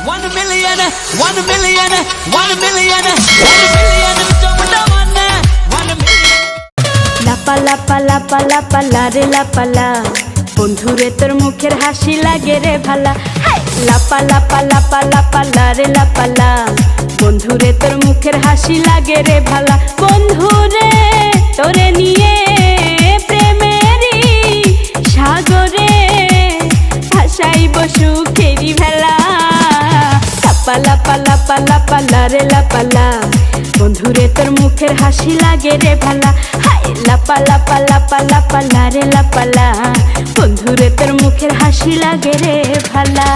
1 million, 1 million, 1 million, 1 million, one million. লাপা লাপা লাপা লাপা লারে লাপালা, বন্ধুরে তোর মুখের হাসি লাগে রে ভালা। লাপা লাপা লাপা লাপা লারে লাপালা, বন্ধুরে তোর মুখের হাসি লাগে রে ভালা। বন্ধুরে তোরে নিয়ে প্রেমেরই সাগরে ভাসাইব সুখেরি ভেলা। লাপা লাপা লাপা লাপা লারে লাপালা, বন্ধুরে তোর মুখের হাসি লাগে রে ভালা। লাপা লাপা লাপা লাপা লারে লাপালা, বন্ধুরে তোর মুখের হাসি লাগে রে ভালা।